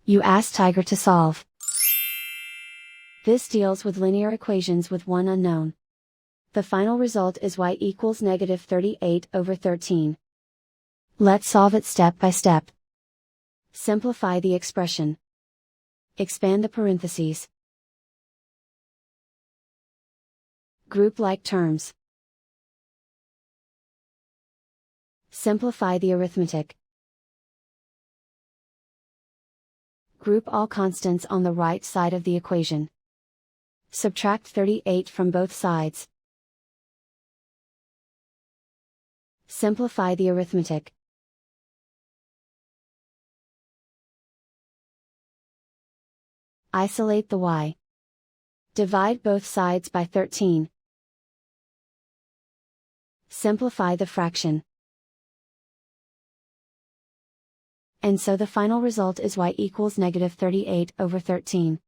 You ask Tiger to solve. This deals with linear equations with one unknown. The final result is y equals -38/13. Let's solve it step by step. Simplify the expression. Expand the parentheses. Group like terms. Simplify the arithmetic. Group all constants on the right side of the equation. Subtract 38 from both sides. Simplify the arithmetic. Isolate the y. Divide both sides by 13. Simplify the fraction. And so the final result is y equals -38/13.